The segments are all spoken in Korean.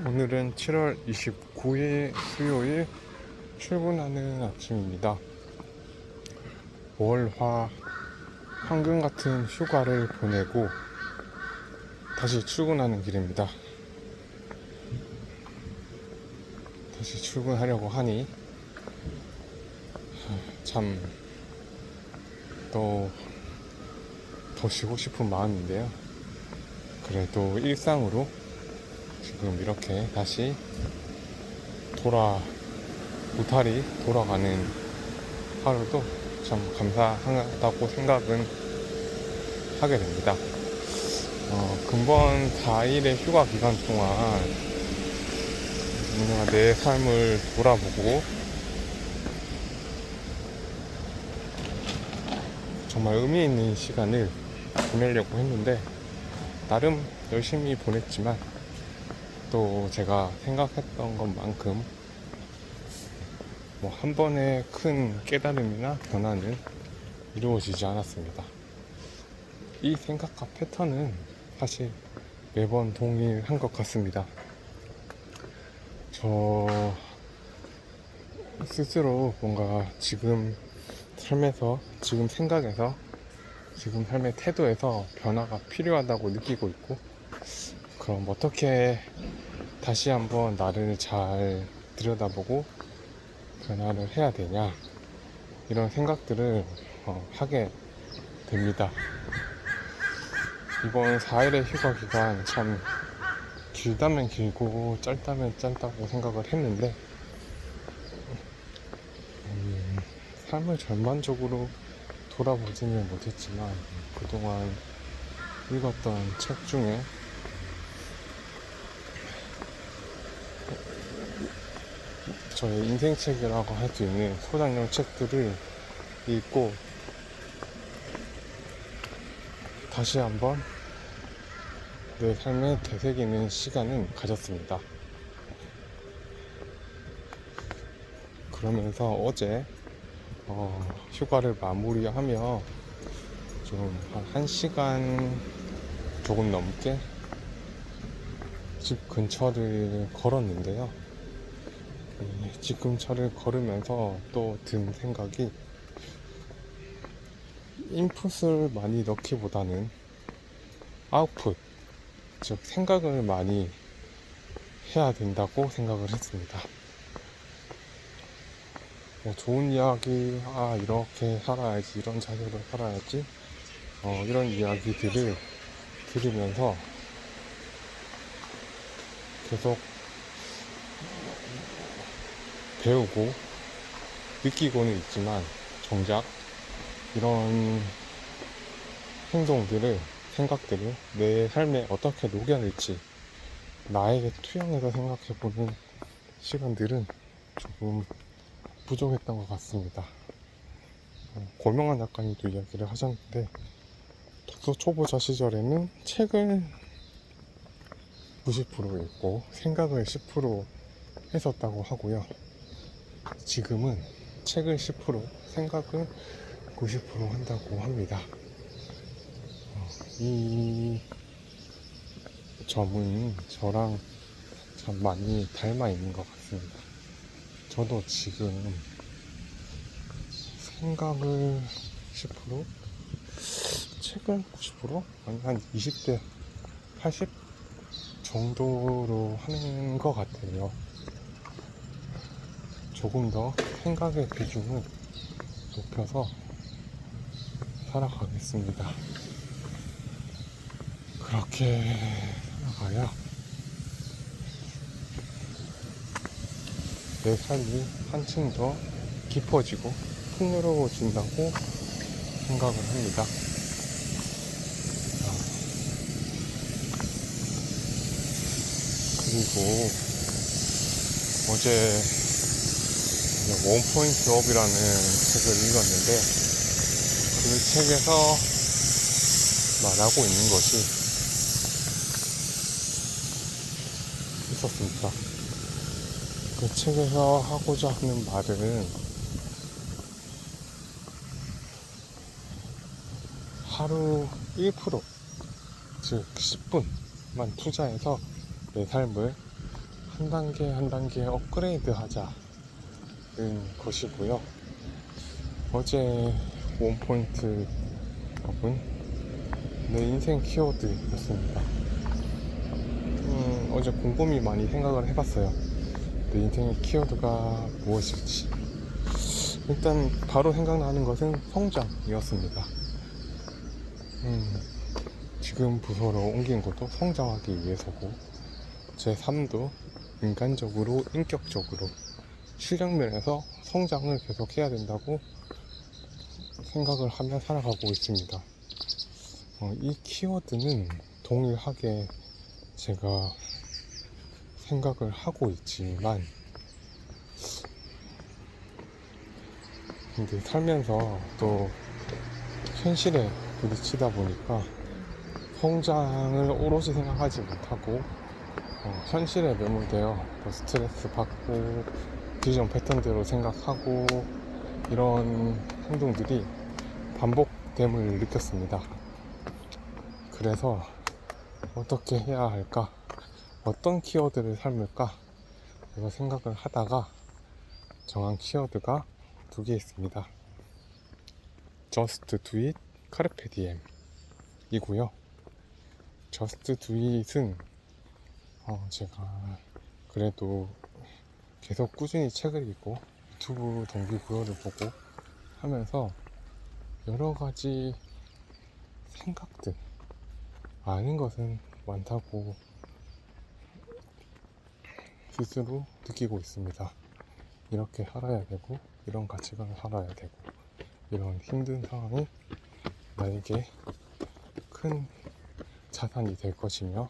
오늘은 7월 29일 수요일 출근하는 아침입니다. 월화 황금 같은 휴가를 보내고 다시 출근하는 길입니다. 다시 출근하려고 하니 참 또 더 쉬고 싶은 마음인데요. 그래도 일상으로 지금 이렇게 다시 무탈히 돌아가는 하루도 참 감사하다고 생각은 하게 됩니다. 근본 4일의 휴가 기간 동안 뭔가 내 삶을 돌아보고 정말 의미 있는 시간을 보내려고 했는데 나름 열심히 보냈지만 또 제가 생각했던 것만큼 한 번의 큰 깨달음이나 변화는 이루어지지 않았습니다. 이 생각과 패턴은 사실 매번 동일한 것 같습니다. 저 스스로 뭔가 지금 삶에서, 지금 생각에서, 지금 삶의 태도에서 변화가 필요하다고 느끼고 있고, 그럼 어떻게 다시 한번 나를 잘 들여다보고 변화를 해야 되냐, 이런 생각들을 하게 됩니다. 이번 4일의 휴가 기간 참 길다면 길고 짧다면 짧다고 생각을 했는데 삶을 전반적으로 돌아보지는 못했지만 그동안 읽었던 책 중에 저의 인생책이라고 할 수 있는 소장용 책들을 읽고 다시 한번 내 삶에 되새기는 시간은 가졌습니다. 그러면서 어제 휴가를 마무리하며 좀 한 1시간 조금 넘게 집 근처를 걸었는데요. 집 근처를 걸으면서 또 든 생각이 인풋을 많이 넣기보다는 아웃풋, 즉 생각을 많이 해야 된다고 생각을 했습니다. 좋은 이야기, 이렇게 살아야지, 이런 자세로 살아야지, 이런 이야기들을 들으면서 계속 배우고 느끼고는 있지만 정작 이런 행동들을, 생각들을 내 삶에 어떻게 녹여낼지 나에게 투영해서 생각해보는 시간들은 조금 부족했던 것 같습니다. 고명한 작가님도 이야기를 하셨는데 독서 초보자 시절에는 책을 90% 읽고 생각을 10% 했었다고 하고요. 지금은 책을 10%, 생각을 90% 한다고 합니다. 이 점은 저랑 참 많이 닮아 있는 것 같습니다. 저도 지금 생각을 10%, 책을 90%? 아니, 한 20대 80 정도로 하는 것 같아요. 조금 더 생각의 비중을 높여서 살아가겠습니다. 그렇게 살아가야 내 삶이 한층 더 깊어지고 풍요로워진다고 생각을 합니다. 그리고 어제 원포인트 업이라는 책을 읽었는데 그 책에서 말하고 있는 것이 있었습니다. 그 책에서 하고자 하는 말은 하루 1%, 즉 10분만 투자해서 내 삶을 한 단계 한 단계 업그레이드 하자는 것이고요. 어제 원포인트 답은 내 인생 키워드였습니다. 어제 곰곰이 많이 생각을 해봤어요. 내 인생의 키워드가 무엇일지. 일단 바로 생각나는 것은 성장이었습니다. 지금 부서로 옮긴 것도 성장하기 위해서고, 제 삶도 인간적으로, 인격적으로, 실력면에서 성장을 계속 해야 된다고 생각을 하며 살아가고 있습니다. 이 키워드는 동일하게 제가 생각을 하고 있지만, 근데 살면서 또 현실에 부딪히다 보니까 성장을 오롯이 생각하지 못하고 현실에 매몰되어 또 스트레스 받고 기존 패턴대로 생각하고 이런 행동들이 반복됨을 느꼈습니다. 그래서 어떻게 해야 할까? 어떤 키워드를 삼을까? 이거 생각을 하다가 정한 키워드가 두 개 있습니다. Just do it, Carpe diem 이고요. Just do it은 제가 그래도 계속 꾸준히 책을 읽고 유튜브 동기부여를 보고 하면서 여러 가지 생각들, 아는 것은 많다고 스스로 느끼고 있습니다. 이렇게 살아야 되고, 이런 가치관을 살아야 되고, 이런 힘든 상황이 나에게 큰 자산이 될 것이며,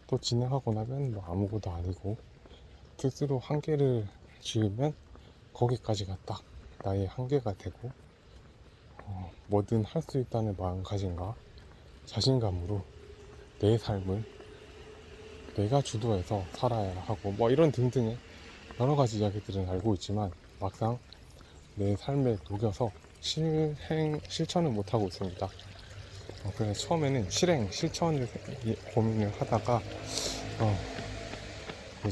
또 진행하고 나면 뭐 아무것도 아니고, 스스로 한계를 지으면 거기까지가 딱 나의 한계가 되고, 뭐든 할 수 있다는 마음가짐과 자신감으로 내 삶을 내가 주도해서 살아야 하고, 뭐 이런 등등의 여러 가지 이야기들은 알고 있지만 막상 내 삶에 녹여서 실천을 못하고 있습니다. 그래서 처음에는 실천을 고민을 하다가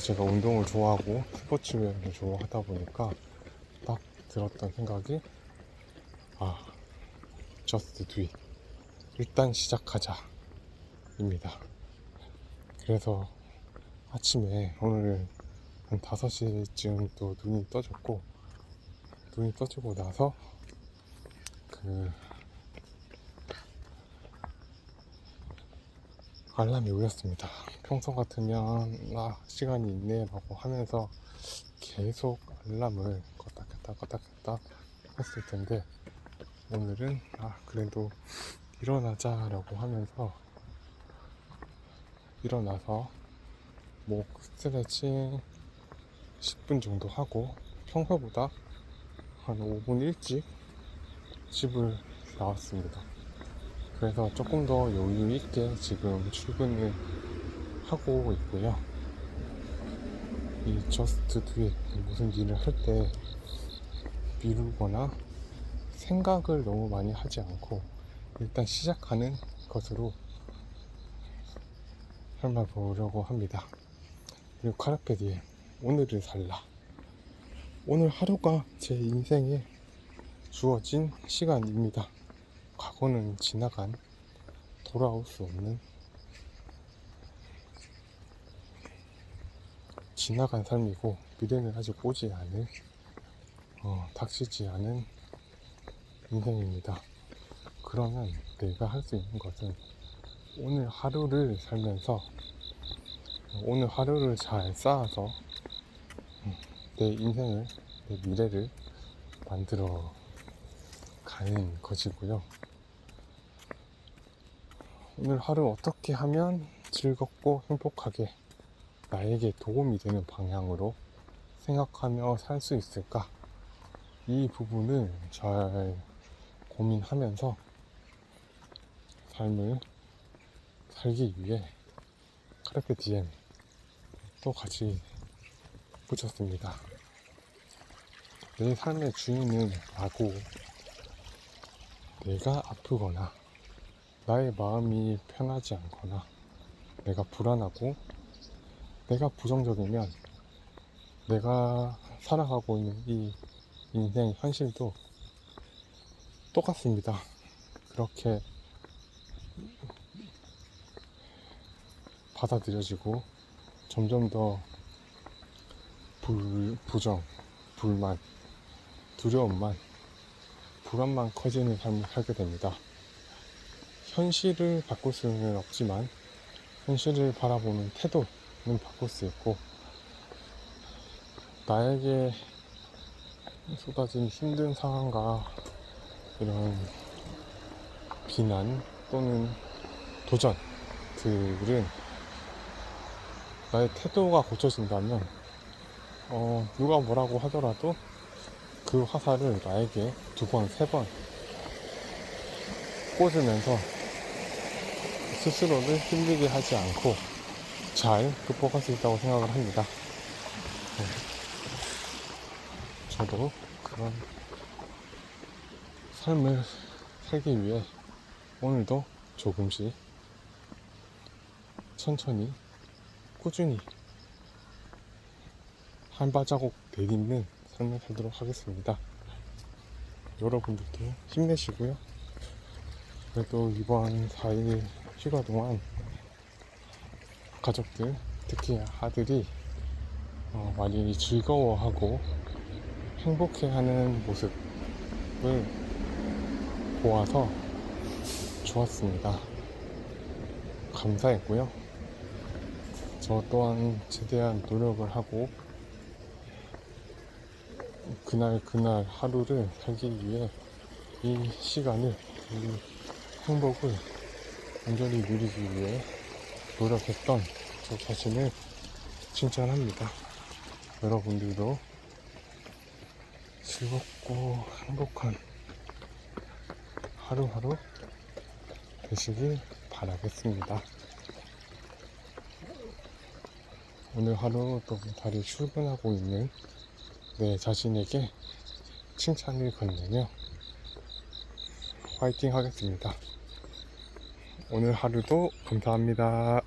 제가 운동을 좋아하고 스포츠웨어를 좋아하다 보니까 딱 들었던 생각이 just do it, 일단 시작하자 입니다. 그래서 아침에 오늘 한 5시쯤 또 눈이 떠졌고, 눈이 떠지고 나서 알람이 울렸습니다. 평소 같으면 시간이 있네 라고 하면서 계속 알람을 껐다 켰다 했을 텐데, 오늘은 그래도 일어나자 라고 하면서 일어나서 목 스트레칭 10분 정도 하고 평소보다 한 5분 일찍 집을 나왔습니다. 그래서 조금 더 여유 있게 지금 출근을 하고 있고요. 이 just do it, 무슨 일을 할 때 미루거나 생각을 너무 많이 하지 않고 일단 시작하는 것으로 삶아보려고 합니다. 그리고 카르페 디엠, 오늘을 살라. 오늘 하루가 제 인생에 주어진 시간입니다. 과거는 지나간, 돌아올 수 없는 지나간 삶이고, 미래는 아직 오지 않을, 닥치지 않은 인생입니다. 그러면 내가 할 수 있는 것은 오늘 하루를 살면서 오늘 하루를 잘 쌓아서 내 인생을, 내 미래를 만들어 가는 것이고요. 오늘 하루 어떻게 하면 즐겁고 행복하게 나에게 도움이 되는 방향으로 생각하며 살 수 있을까? 이 부분을 잘 고민하면서 삶을 살기 위해 카르페 디엠 또 같이 붙였습니다. 내 삶의 주인은 나고, 내가 아프거나 나의 마음이 편하지 않거나 내가 불안하고 내가 부정적이면 내가 살아가고 있는 이 인생 현실도 똑같습니다. 그렇게 받아들여지고 점점 더 부정, 불만, 두려움만, 불안만 커지는 삶을 살게 됩니다. 현실을 바꿀 수는 없지만 현실을 바라보는 태도는 바꿀 수 있고, 나에게 쏟아진 힘든 상황과 이런 비난 또는 도전들은 나의 태도가 고쳐진다면 누가 뭐라고 하더라도 그 화살을 나에게 2번, 3번 꽂으면서 스스로를 힘들게 하지 않고 잘 극복할 수 있다고 생각을 합니다. 저도 그런 삶을 살기 위해 오늘도 조금씩 천천히 꾸준히 한 발자국 내딛는 삶을 살도록 하겠습니다. 여러분들도 힘내시고요. 그래도 이번 4일 휴가 동안 가족들, 특히 아들이 많이 즐거워하고 행복해하는 모습을 보아서 좋았습니다. 감사했고요. 저 또한 최대한 노력을 하고 그날 하루를 살기 위해 이 시간을, 이 행복을 온전히 누리기 위해 노력했던 저 자신을 칭찬합니다. 여러분들도 즐겁고 행복한 하루하루 되시길 바라겠습니다. 오늘 하루 또 다리 출근하고 있는 내 자신에게 칭찬을 건네며 화이팅 하겠습니다. 오늘 하루도 감사합니다.